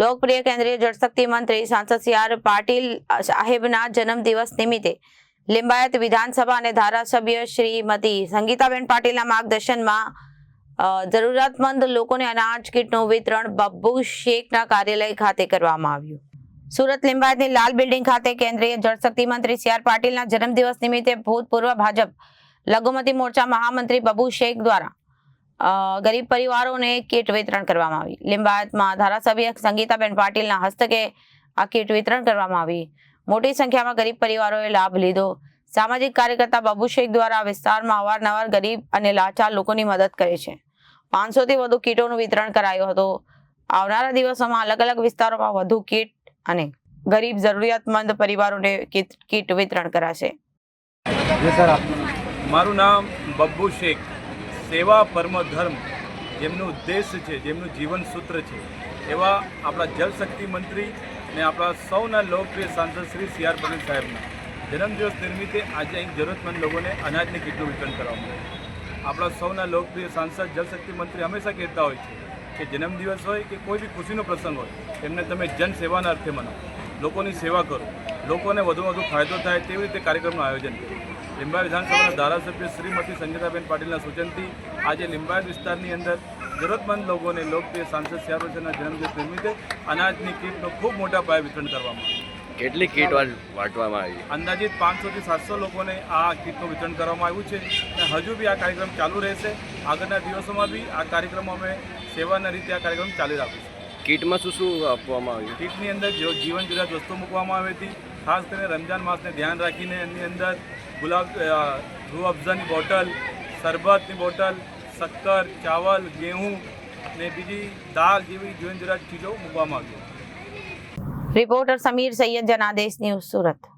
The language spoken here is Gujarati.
લોકપ્રિય કેન્દ્રીય જળશક્તિ મંત્રી સાંસદ સી.આર. પાટીલ સાહેબના જન્મદિવસ નિમિત્તે લિંબાયત વિધાનસભા અને ધારાસભ્ય શ્રીમતી સંગીતાબેન પાટીલના માર્ગદર્શનમાં જરૂરિયાતમંદ લોકોને અનાજ કીટનું વિતરણ બબ્બુ શેખના કાર્યાલય ખાતે કરવામાં આવ્યું. સુરત લિંબાયતની લાલ બિલ્ડિંગ ખાતે કેન્દ્રીય જળશક્તિ મંત્રી સી.આર. પાટીલના જન્મદિવસ નિમિત્તે ભૂતપૂર્વ ભાજપ લઘુમતી મોરચા મહામંત્રી બબ્બુ શેખ દ્વારા ગરીબ પરિવારોને કીટ વિતરણ કરવામાં આવી. લિંબાયતમાં ધારાસભ્ય સંગીતાબેન પાટીલના હસ્તકે આ કીટ વિતરણ કરવામાં આવી. મોટી સંખ્યામાં ગરીબ પરિવારોએ લાભ લીધો. સામાજિક કાર્યકર્તા બબ્બુ શેખ દ્વારા વિસ્તારમાં અવારનવાર ગરીબ અને લાચાર લોકોની મદદ કરે છે. 500 થી વધુ કીટોનું વિતરણ કરાયું હતું. આવનારા દિવસોમાં અલગ અલગ વિસ્તારોમાં વધુ કીટ અને ગરીબ જરૂરિયાતમંદ પરિવારોને કીટ વિતરણ કરાશે. મારું નામ બબ્બુ શેખ. સેવા પરમ ધર્મ જેમનું ઉદ્દેશ્ય છે, જેમનું જીવન સૂત્ર છે, એવા આપણા જળશક્તિ મંત્રી અને આપણા સૌના લોકપ્રિય સાંસદ શ્રી સી.આર. પાટીલ સાહેબના જન્મદિવસ નિમિત્તે આજે અહીં જરૂરતમંદ લોકોને અનાજની કીટનું વિતરણ કરવામાં આવ્યું. આપણા સૌના લોકપ્રિય સાંસદ જળશક્તિ મંત્રી હંમેશા કહેતા હોય છે કે જન્મદિવસ હોય કે કોઈ બી ખુશીનો પ્રસંગ હોય એમને તમે જનસેવાના અર્થે મનાવો, લોકોની સેવા કરો, લોકોને વધુમાં વધુ ફાયદો થાય તેવી રીતે કાર્યક્રમનું આયોજન કર્યું. લિંબાયત વિધાનસભાના ધારાસભ્ય શ્રીમતી સંગીતાબેન પાટીલના સૂચનથી આજે લિંબાયત વિસ્તારની અંદર જરૂરતમંદ લોકોને લોકપ્રિય સાંસદ સી.આર. પાટીલના જન્મદિવસ નિમિત્તે અનાજની કીટનું ખૂબ મોટા પાયે વિતરણ કરવામાં આવ્યું. કેટલી કીટ વાંટવામાં આવી? અંદાજિત 500 થી 700 લોકોને આ કીટનું વિતરણ કરવામાં આવ્યું છે અને હજુ બી આ કાર્યક્રમ ચાલુ રહેશે. આગળના દિવસોમાં બી આ કાર્યક્રમ અમે સેવાના રીતે આ કાર્યક્રમ ચાલુ રાખીશું. કીટમાં શું શું આપવામાં આવ્યું? કીટની અંદર જીવન જરૂરિયાત વસ્તુ મૂકવામાં આવી હતી. ખાસ કરીને રમજાન માસને ધ્યાન રાખીને એની અંદર રૂહ અફઝાની બોટલ, શરબતની બોટલ, શક્કર, ચાવલ, ઘઉં ને બીજી દાળ જેવી જીવન જરૂરિયાત ચીજો મૂકવામાં આવી. Reporter Samir Sayyed, Janadesh news, Surat.